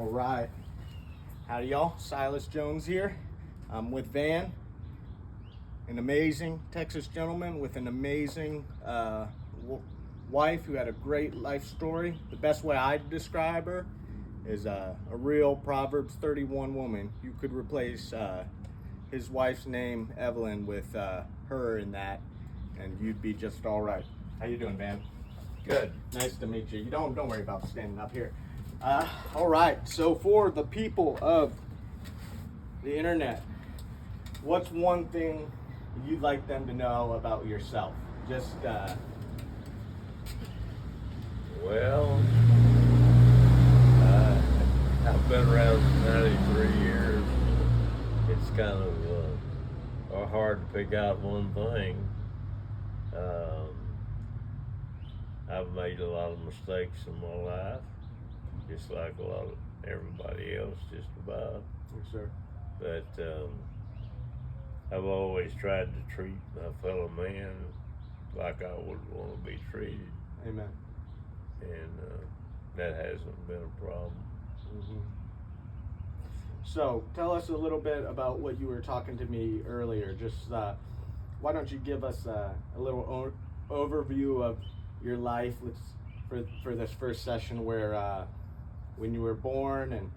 All right. Howdy, y'all. Silas Jones here. I'm with Van, an amazing Texas gentleman with an amazing wife who had a great life story. The best way I'd describe her is a real Proverbs 31 woman. You could replace his wife's name, Evelyn, with her in that, and you'd be just all right. How you doing, Van? Good. Nice to meet you. You don't worry about standing up here. All right. So for the people of the internet, what's one thing you'd like them to know about yourself? Just Well, I've been around for 93 years. It's kind of hard to pick out one thing. I've made a lot of mistakes in my life, just like a lot of everybody else, just about. yes, sir. But I've always tried to treat my fellow man like I would want to be treated, Amen. and that hasn't been a problem. Mm-hmm. So tell us a little bit about what you were talking to me earlier. Just why don't you give us a little overview of your life for this first session, where when you were born and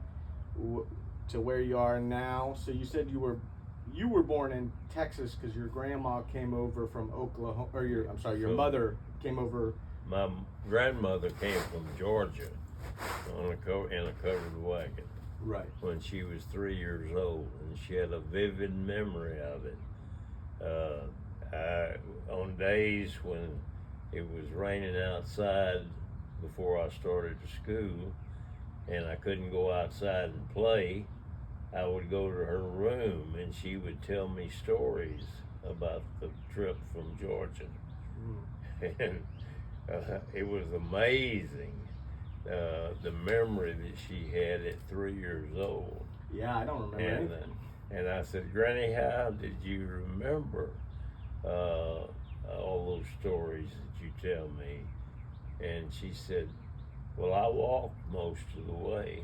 to where you are now. So you said you were born in Texas because your grandma came over from Oklahoma, or your mother came over. My grandmother came from Georgia in a covered wagon Right. when she was 3 years old, and she had a vivid memory of it. On days when it was raining outside before I started to school, and I couldn't go outside and play, I would go to her room and she would tell me stories about the trip from Georgia. And it was amazing, the memory that she had at 3 years old. Yeah, I don't remember And, anything. and I said, Granny, how did you remember all those stories that you tell me? And she said, well, I walked most of the way.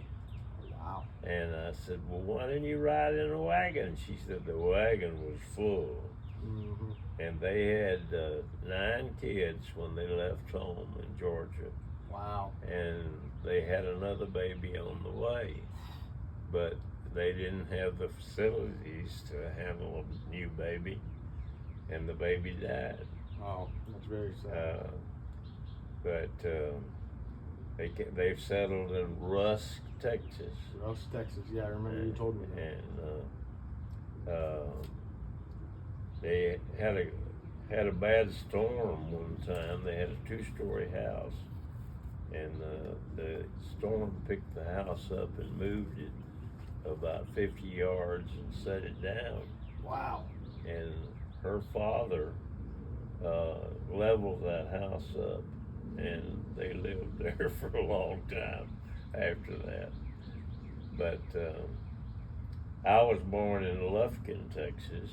Wow. And I said, well, why didn't you ride in a wagon? She said the wagon was full. Mm-hmm. And they had 9 kids when they left home in Georgia. Wow. And they had another baby on the way. But they didn't have the facilities to handle a new baby. And the baby died. Oh, that's very sad. But they've settled in Rusk, Texas. Rusk, Texas. Yeah, I remember you told me that. And they had a bad storm one time. They had a 2-story house, and the storm picked the house up and moved it about 50 yards and set it down. Wow. And her father leveled that house up, and they lived there for a long time after that. But I was born in Lufkin, Texas,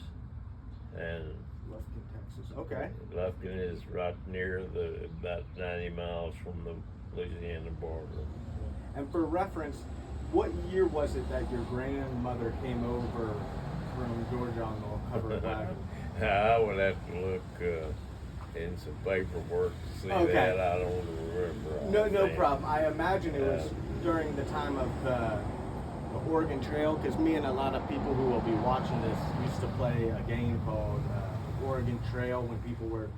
and Lufkin, Texas. Okay. Lufkin is right near about 90 miles from the Louisiana border. And for reference, what year was it that your grandmother came over from Georgia on the covered wagon? I would have to look in some paperwork to see Okay. that. I don't remember. No problem. I imagine it was during the time of the Oregon Trail, because me and a lot of people who will be watching this used to play a game called Oregon Trail when people were,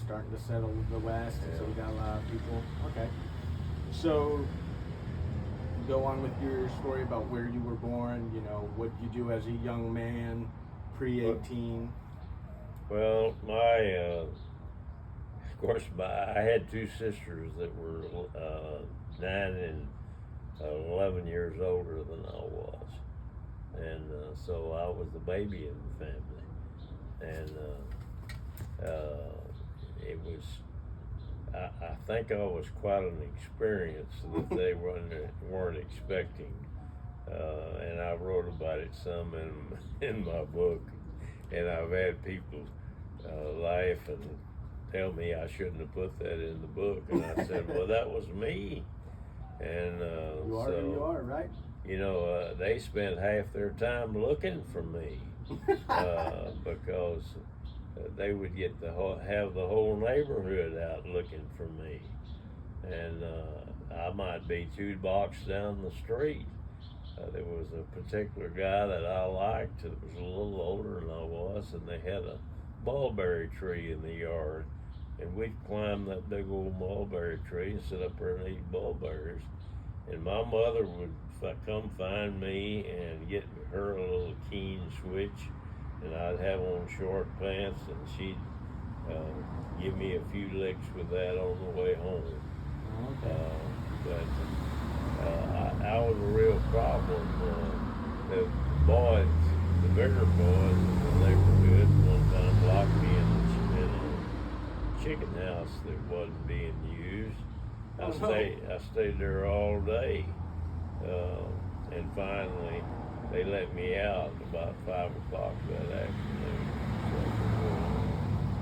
starting to settle the West, and so we got a lot of people. Okay. So go on with your story about where you were born, what you do as a young man, pre-18. Well, of course, I had 2 sisters that were 9 and 11 years older than I was, and so I was the baby of the family, and it was. I think I was quite an experience that they weren't expecting, and I wrote about it some in my book, and I've had people laugh and tell me I shouldn't have put that in the book, and I said, well, that was me. And You are who you are, right? They spent half their time looking for me because they would have the whole neighborhood out looking for me, and I might be 2 blocks down the street. There was a particular guy that I liked that was a little older than I was, and they had a mulberry tree in the yard, and we'd climb that big old mulberry tree and sit up there and eat mulberries. And my mother would come find me and get her a little keen switch, and I'd have on short pants, and she'd give me a few licks with that on the way home. But I was a real problem. The boys, the bigger boys in the neighborhood, one time locked me in a chicken house that wasn't being used. I stayed there all day, and finally they let me out about 5 o'clock that afternoon.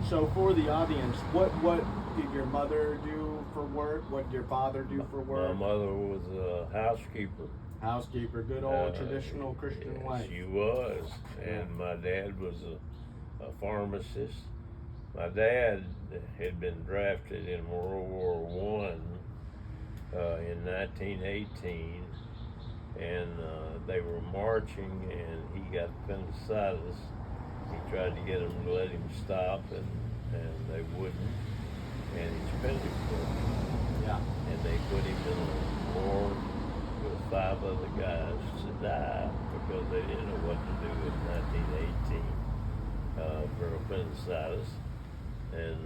So for the audience, what did your mother do for work? What did your father do for work? My mother was a housekeeper. Housekeeper, good old traditional Christian wife. She was, and my dad was a pharmacist. My dad had been drafted in World War I in 1918, and they were marching, and he got appendicitis. He tried to get them to let him stop, and they wouldn't, and his appendix broke. Yeah. And they put him in a ward with 5 other guys to die because they didn't know what to do in 1918 for appendicitis. And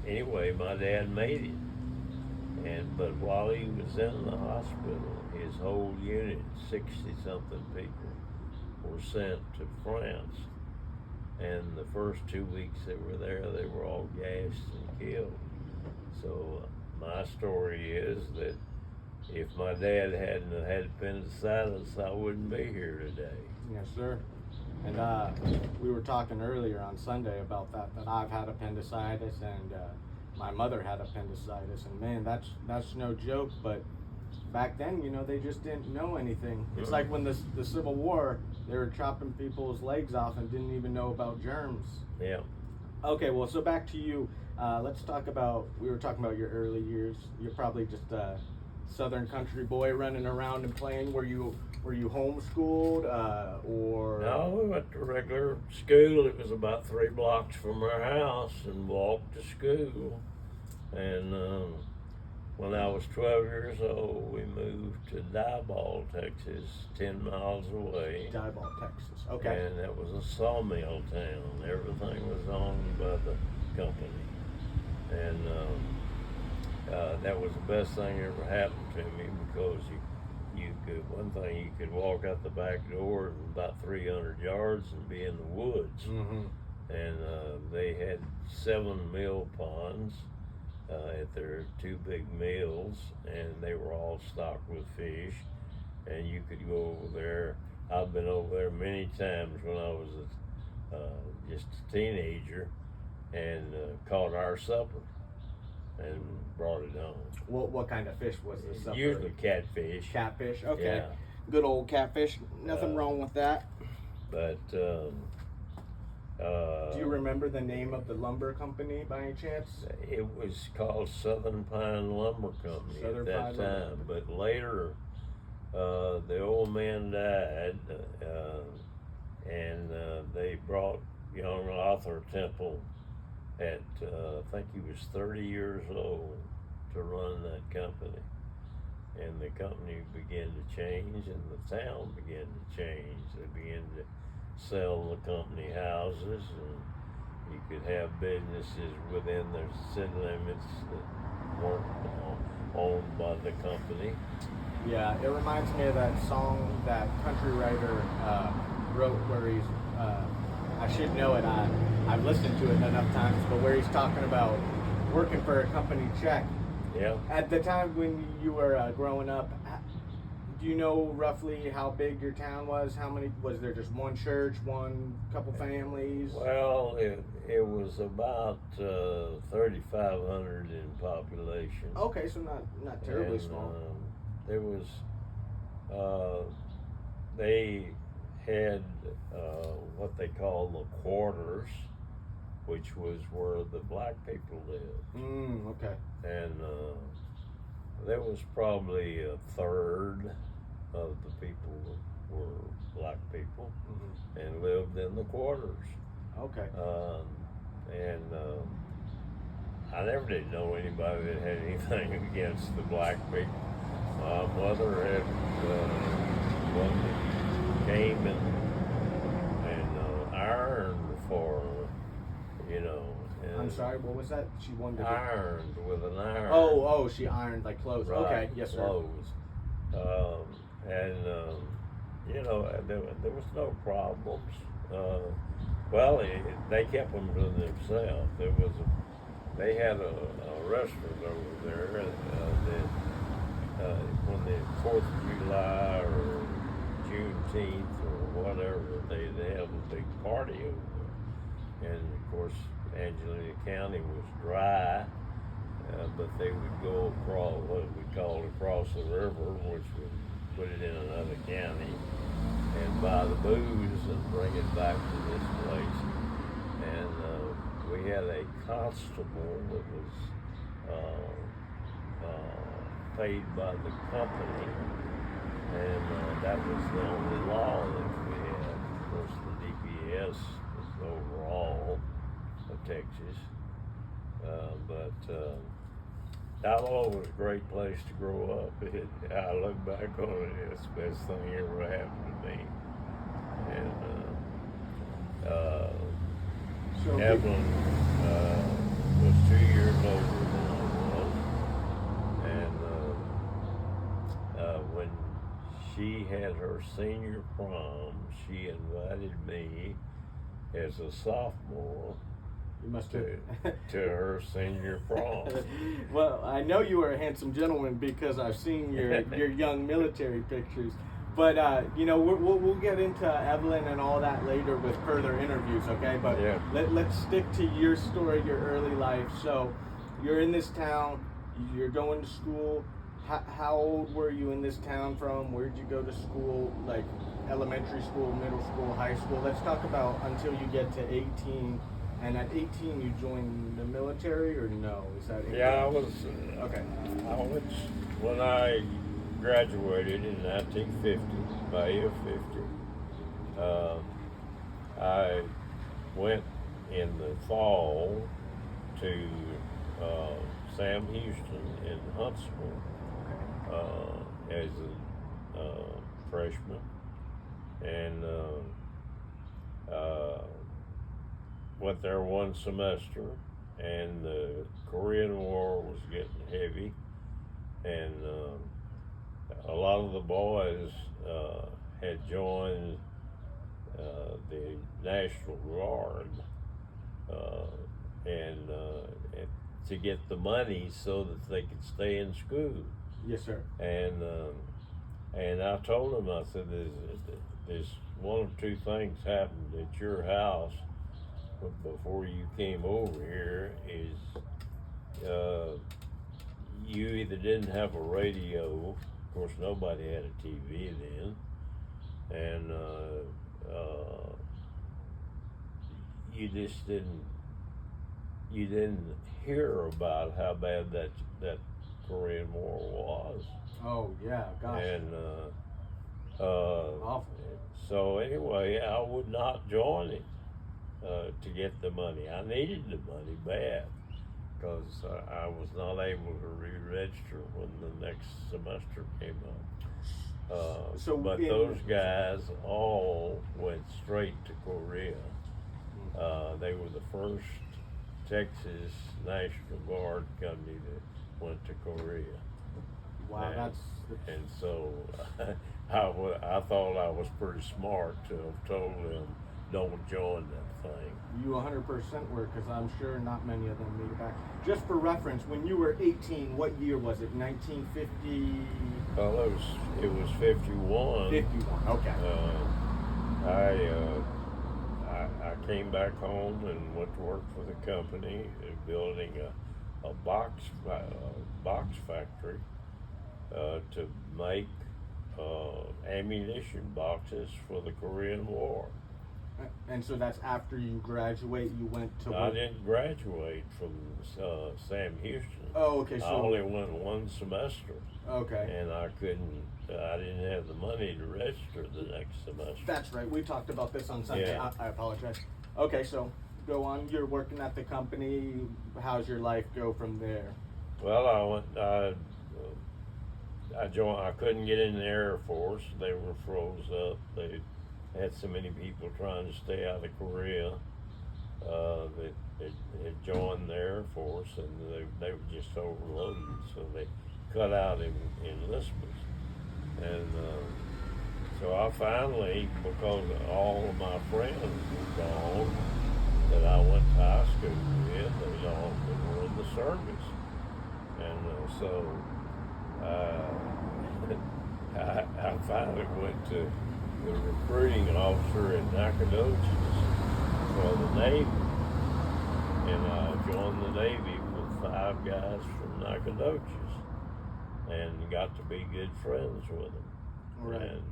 anyway, my dad made it. But while he was in the hospital, his whole unit, 60-something people, were sent to France. And the first 2 weeks they were there, they were all gassed and killed. So my story is that if my dad hadn't had appendicitis, I wouldn't be here today. Yes, sir. And we were talking earlier on Sunday about that I've had appendicitis, and my mother had appendicitis, and man, that's no joke. But back then, they just didn't know anything. It's like when the Civil War, they were chopping people's legs off and didn't even know about germs. Yeah. Okay, well, so back to you. Let's talk about, we were talking about your early years. You're probably just a Southern country boy running around and playing. Were you homeschooled or? No, we went to regular school. It was about 3 blocks from our house, and walked to school. And when I was 12 years old, we moved to Diboll, Texas, 10 miles away. Diboll, Texas. Okay. And that was a sawmill town. Everything was owned by the company. And that was the best thing that ever happened to me, because you could walk out the back door in about 300 yards and be in the woods. Mm-hmm. And they had 7 mill ponds at their 2 big mills, and they were all stocked with fish, and you could go over there. I've been over there many times when I was just a teenager, and caught our supper and brought it home. What kind of fish was this? Usually catfish. Catfish, okay. Yeah. Good old catfish. Nothing wrong with that. But do you remember the name of the lumber company by any chance? It was called Southern Pine Lumber Company Southern at that Pine time. Lumber. But later, the old man died, and they brought young Arthur Temple at, I think he was 30 years old, to run that company. And the company began to change, and the town began to change. They began to sell the company houses, and you could have businesses within their city limits that weren't owned by the company. Yeah, it reminds me of that song that country writer wrote, where he's, I should know it, I've listened to it enough times, but where he's talking about working for a company check. Yeah. At the time when you were growing up, do you know roughly how big your town was? How many, was there just one church, couple families? Well, it was about 3,500 in population. Okay, so not terribly And, small. There was, they had what they call the quarters, which was where the black people lived. Okay. And there was probably a third of the people were black people and lived in the quarters. Okay. I never did know anybody that had anything against the black people. My mother had one that came and ironed for, you know. And I'm sorry, what was that? She wanted to ironed with an iron. Oh, she ironed like clothes. Right, Okay, yes, sir. clothes. You know, there was no problems. Well, they kept them to themselves. They had a restaurant over there that when the 4th of July or Juneteenth or whatever, they have a big party over there. And of course, Angelina County was dry, but they would go across what we called across the river, which would put it in another county, and buy the booze and bring it back to this place. And we had a constable that was paid by the company, and that was the only law that we had. Of course, the DPS was overall of Texas, but Alamo was a great place to grow up. I look back on it, it's the best thing ever happened to me. And So Evelyn was 2 years older than I was, and when she had her senior prom, she invited me as a sophomore you must have. to her senior prom. Well, I know you are a handsome gentleman because I've seen your young military pictures. But you know, we'll get into Evelyn and all that later with further interviews, okay? But Yeah. let's stick to your story, your early life. So you're in this town, you're going to school. How old were you in this town from? Where'd you go to school? Like elementary school, middle school, high school? Let's talk about until you get to 18. And at 18, you joined the military, or no? Is that Yeah, I was. Okay. When I graduated in 1950, May of 50. I went in the fall to Sam Houston in Huntsville as a freshman, and went there one semester, and the Korean War was getting heavy, and a lot of the boys had joined the National Guard and to get the money so that they could stay in school. Yes, sir. And I told them, I said, there's one or two things happened at your house before you came over here. Is you either didn't have a radio, of course nobody had a TV then, and you just didn't hear about how bad that Korean War was. Oh yeah, gosh. And awful. So anyway, I would not join it to get the money. I needed the money bad because I was not able to re-register when the next semester came up. But those guys all went straight to Korea. They were the first Texas National Guard company that went to Korea. Wow, and so I thought I was pretty smart to have told them, don't join that thing. You 100% were, because I'm sure not many of them made it back. Just for reference, when you were 18, what year was it? 1950? Well, it was 51. 51. Okay. I came back home and went to work for the company, building a box factory to make ammunition boxes for the Korean War. And so that's after you graduate, you went to I work. didn't graduate from Sam Houston. Oh, okay. I So only went one semester, okay. and I didn't have the money to register the next semester. That's right. We talked about this on Sunday. Yeah. I apologize. Okay, so go on. You're working at the company. How's your life go from there? Well, I joined. I couldn't get in the Air Force. They were froze up. They had so many people trying to stay out of Korea that had joined the Air Force, and they were just overloaded. So they cut out enlistments, and so I finally, because all of my friends were gone that I went to high school with, they all were in the service, and so. I finally went to the recruiting officer in Nacogdoches for the Navy, and I joined the Navy with 5 guys from Nacogdoches, and got to be good friends with them. Right.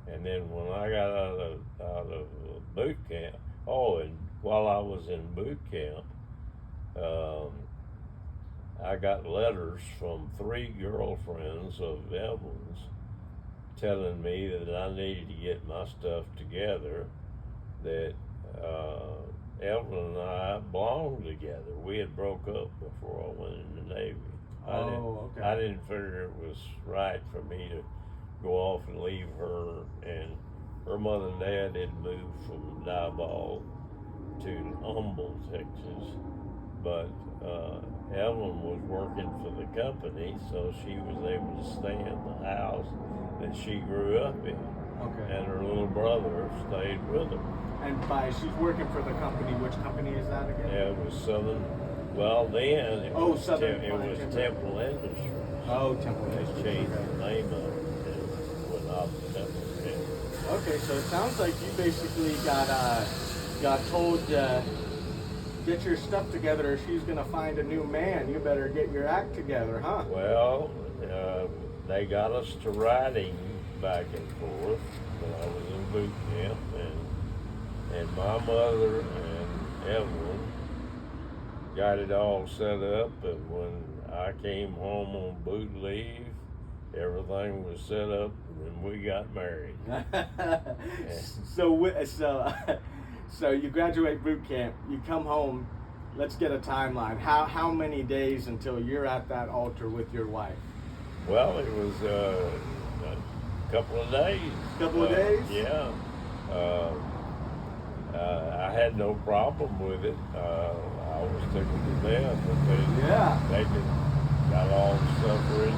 And then when I got out of boot camp, and while I was in boot camp, I got letters from 3 girlfriends of Evelyn's telling me that I needed to get my stuff together, that Evelyn and I belonged together. We had broke up before I went in the Navy. Okay. I didn't figure it was right for me to go off and leave her, and her mother and dad had moved from Diboll to Humble, Texas, but Evelyn was working for the company, so she was able to stay in the house that she grew up in. Okay. And her little brother stayed with her. And she's working for the company. Which company is that again? Yeah, it was Southern. Well, then it was Southern. it was Temple Industries. Oh, Temple They Industries. changed Okay. the name of it and went off to Temple Industries. Okay, so it sounds like you basically got told get your stuff together, or she's gonna find a new man. You better get your act together, huh? Well, they got us to riding back and forth when I was in boot camp, and my mother and Evelyn got it all set up, and when I came home on boot leave, everything was set up, and we got married. So you graduate boot camp, you come home. Let's get a timeline. How many days until you're at that altar with your wife? Well, it was a couple of days. Couple of days? Yeah. I had no problem with it. I was tickled to death, but they got all the stuff ready,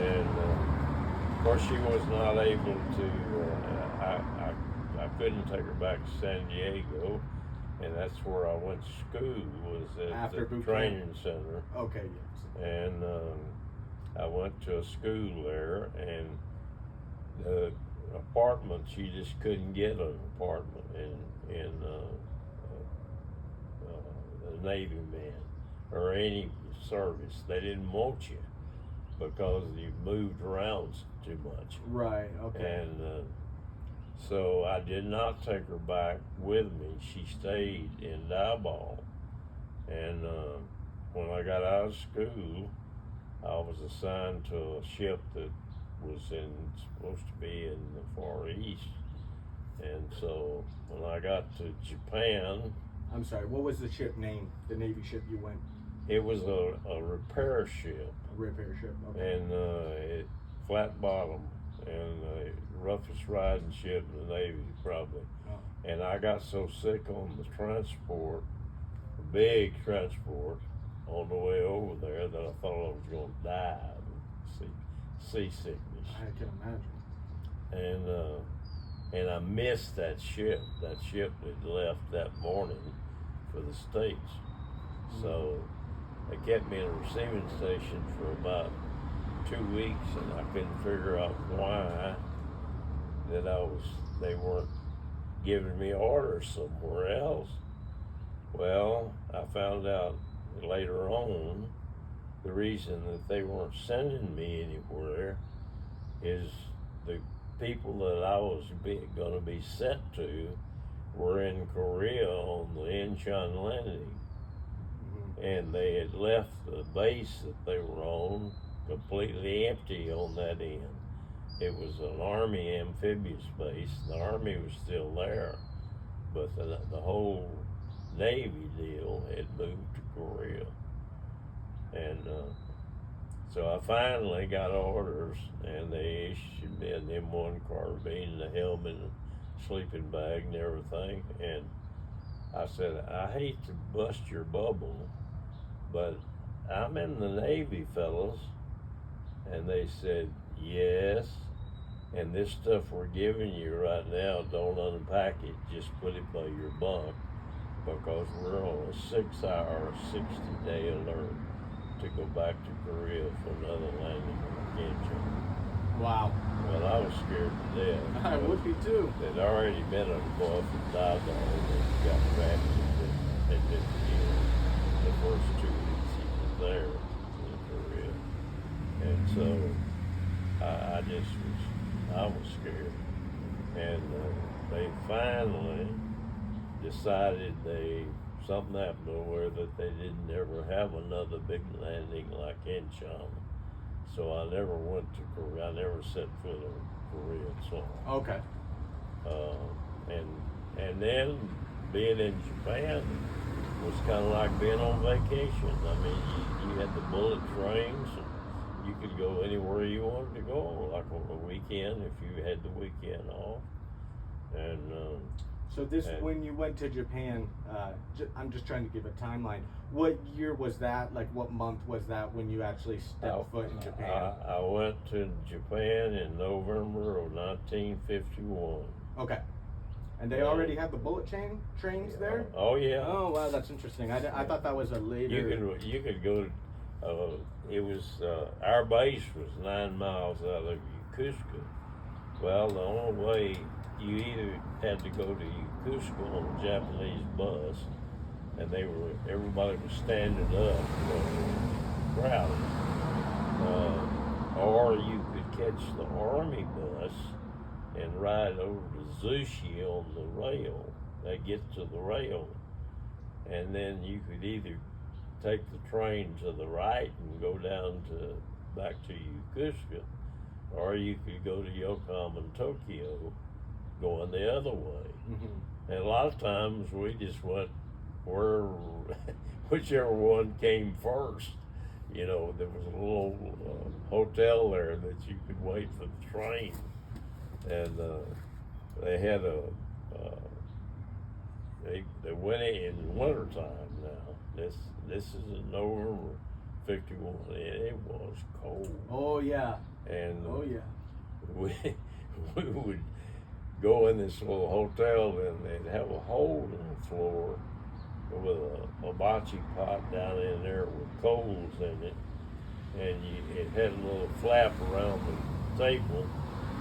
and of course she was not able to. I couldn't take her back to San Diego, and that's where I went to school. Was at After the boot training camp? center. Okay, yes. And I went to a school there, and the apartments, you just couldn't get an apartment in the Navy man or any service. They didn't want you because you moved around too much. Right. Okay. And so I did not take her back with me. She stayed in Diboll, and when I got out of school, I was assigned to a ship that was supposed to be in the Far East, and so when I got to Japan, I'm sorry. What was the ship name? The Navy ship you went? it was a repair ship, A repair ship. Okay. and it flat bottom, and the roughest riding ship in the Navy probably. Oh. And I got so sick on the transport, the big transport, on the way over there that I thought I was going to die of seasickness. I can imagine. And I missed that ship. That ship had left that morning for the States. So they kept me in a receiving station for about 2 weeks, and I couldn't figure out why that I was they weren't giving me orders somewhere else. Well, I found out later on the reason that they weren't sending me anywhere is the people that I was going to be sent to were in Korea on the Incheon landing, and they had left the base that they were on completely empty on that end. It was an Army amphibious base. The Army was still there, but the whole Navy deal had moved to Korea. And so I finally got orders, and they issued me an M1 carbine, the helmet, and sleeping bag, and everything. And I said, I hate to bust your bubble, but I'm in the Navy, fellas. And they said, yes. And this stuff we're giving you right now, don't unpack it. Just put it by your bunk, because we're on a 6-hour, 60-day alert to go back to Korea for another landing on Incheon. Wow. Well, I was scared to death. I would be too. They'd already been on the bluff and died on and got drafted and been the first 2 weeks he was there in Korea. And so I was scared. And they finally decided something happened over that they didn't ever have another big landing like Incheon. So I never went to Korea. I never set foot in Korea. So Okay. and then being in Japan was kind of like being on vacation. I mean, you had the bullet trains. And you could go anywhere you wanted to go, like on the weekend if you had the weekend off. And So when you went to Japan, I'm just trying to give a timeline. What year was that? Like, what month was that when you actually stepped foot in Japan? I went to Japan in November of 1951. Okay. And they already had the bullet trains there? Oh yeah. Oh wow, that's interesting. I thought that was a later. You could go to. It was our base was 9 miles out of Yokosuka. Well, the only way you either had to go to Yokosuka on a Japanese bus, and everybody was standing up, crowded, or you could catch the Army bus and ride over to Zushi on the rail. They get to the rail, and then you could either take the train to the right and go down back to Yokosuka, or you could go to Yokohama and Tokyo going the other way. Mm-hmm. And a lot of times we just went whichever one came first. You know, there was a little hotel there that you could wait for the train, and they had they went in wintertime now. This is in November 51. It was cold. Oh yeah. And oh yeah. We would go in this little hotel, and they'd have a hole in the floor with a hibachi pot down in there with coals in it, and it had a little flap around the table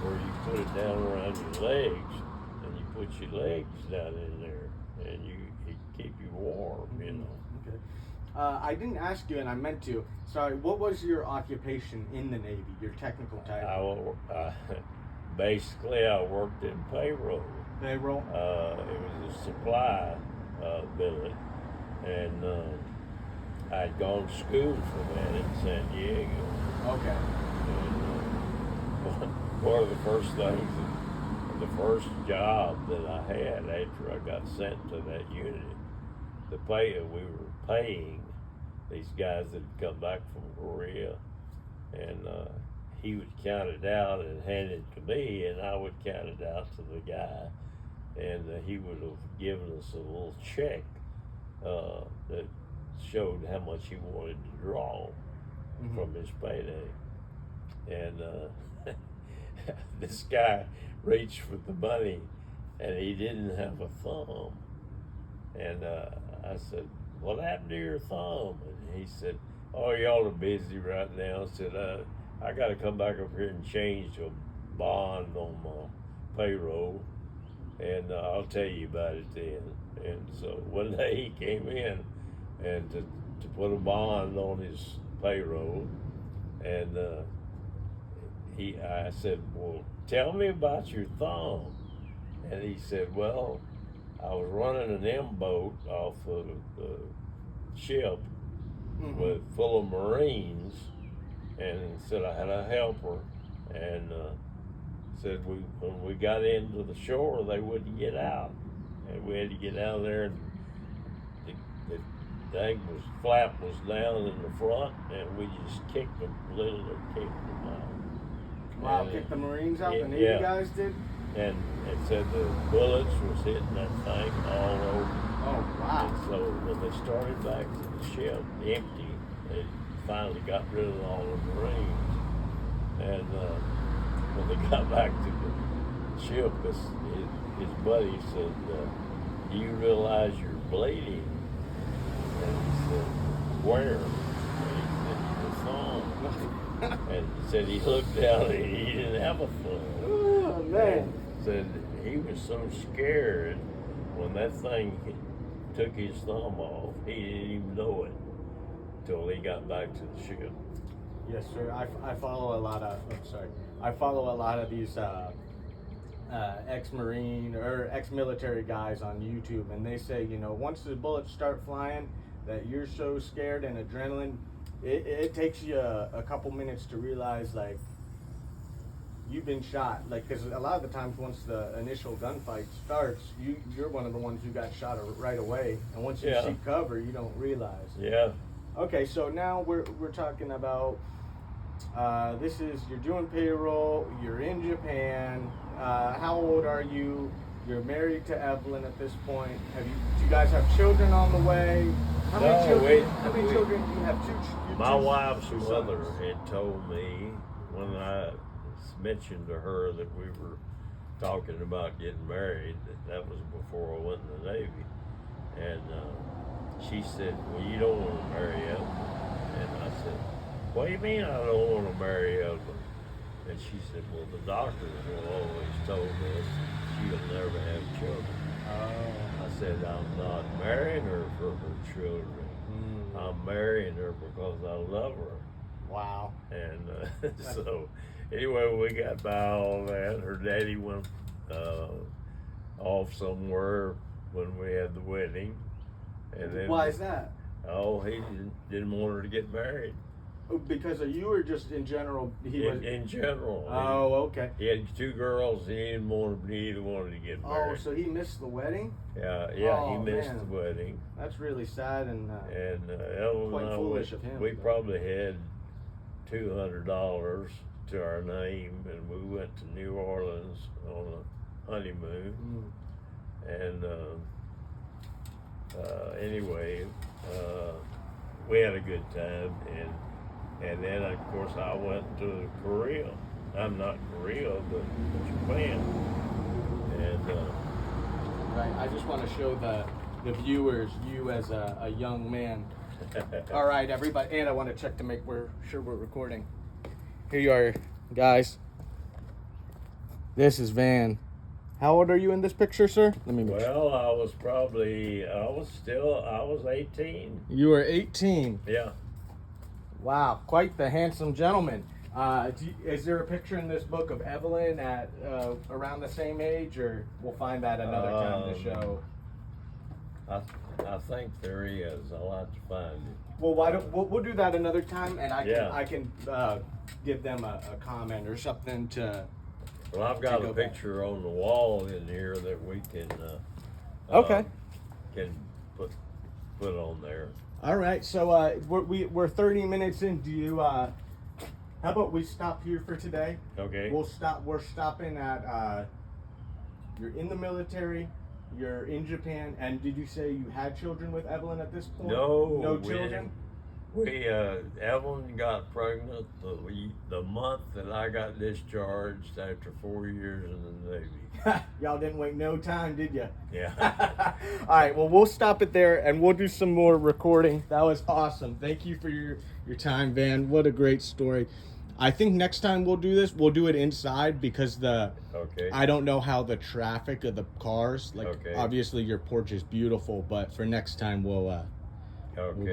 where you put it down around your legs, and you put your legs down in there, and it keep you warm, you know. Okay. I didn't ask you, and I meant to. Sorry. What was your occupation in the Navy? Your technical title? Basically, I worked in payroll. Payroll. It was a supply billet, and I'd gone to school for that in San Diego. Okay. And one of the first things, the first job that I had after I got sent to that unit, we were paying these guys that had come back from Korea, and he would count it out and hand it to me, and I would count it out to the guy, and he would have given us a little check that showed how much he wanted to draw from his payday. And this guy reached for the money, and he didn't have a thumb. And I said, "What happened to your thumb?" And he said, "Oh, y'all are busy right now." I said, I got to come back up here and change a bond on my payroll. And I'll tell you about it then. And so one day he came in and to put a bond on his payroll, and I said, well, tell me about your thumb. And he said, well, I was running an M boat off of the ship full of Marines, and said I had a helper, and said when we got into the shore, they wouldn't get out, and we had to get out of there, and the flap was down in the front, and we just kicked them, literally kicked them out. Wow, And kicked the Marines out, the Navy guys did? And it said the bullets was hitting that thing all over. Oh, wow. And so when they started back to the ship empty, they finally got rid of all the Marines. And when they got back to the ship, his buddy said, do you realize you're bleeding? And he said, where? And he said, your thumb. And he said he looked down and he didn't have a thumb. Oh, man. Said he was so scared when that thing took his thumb off, he didn't even know it till he got back to the ship. Yes, sir. I follow a lot of. I follow a lot of these ex-Marine or ex-military guys on YouTube, and they say, you know, once the bullets start flying, that you're so scared and adrenaline, it takes you a couple minutes to realize, like, you've been shot. Like, because a lot of the times once the initial gunfight starts, you're one of the ones who got shot right away, and once you see cover, you don't realize. Yeah. Okay, so now we're talking about this is, you're doing payroll, you're in Japan. How old are you? You're married to Evelyn at this point. Do you guys have children on the way? How many children do you have? My wife's mother had told me when I mentioned to her that we were talking about getting married, that was before I went in the Navy, and she said, well, you don't want to marry Evelyn. And I said, what do you mean I don't want to marry Evelyn? And she said, well, the doctors have always told us she'll never have children. I said, I'm not marrying her for her children. I'm marrying her because I love her. Wow. And so anyway, we got by all that. Her daddy went off somewhere when we had the wedding. And then, why is that? Oh, he didn't want her to get married. Because of you, or just in general? In general. Oh, okay. He had 2 girls. He didn't want neither wanted to get married. Oh, so he missed the wedding? Yeah, oh, he missed man. the wedding. That's really sad and Evelyn quite and I foolish of him. We probably had $200 to our name, and we went to New Orleans on a honeymoon. And anyway, we had a good time, and then of course I went to Korea. I'm not Korea, but Japan. And right. I just want to show the viewers you as a young man. All right, everybody, and I want to check to make sure we're recording. Here you are, guys. This is Van. How old are you in this picture, sir? Let me. Well, I was 18. You were 18. Yeah. Wow, quite the handsome gentleman. Is there a picture in this book of Evelyn at around the same age, or we'll find that another time to show? I think there is. I'll have to find it. Well, we'll do that another time, and I can give them a comment or something to. Well, I've got a picture on the wall in here that we can can put on there. All right, so we're 30 minutes in. Do you? How about we stop here for today? Okay. We'll stop. We're stopping at. You're in the military. You're in Japan, and did you say you had children with Evelyn at this point? No children. Evelyn got pregnant the month that I got discharged after 4 years in the Navy. Y'all didn't wait no time, did you? Yeah. All right, well, we'll stop it there, and we'll do some more recording. That was awesome. Thank you for your time, Van. What a great story. I think next time we'll do this, we'll do it inside because Okay. I don't know how the traffic of the cars, like Okay. obviously your porch is beautiful, but for next time we'll Okay.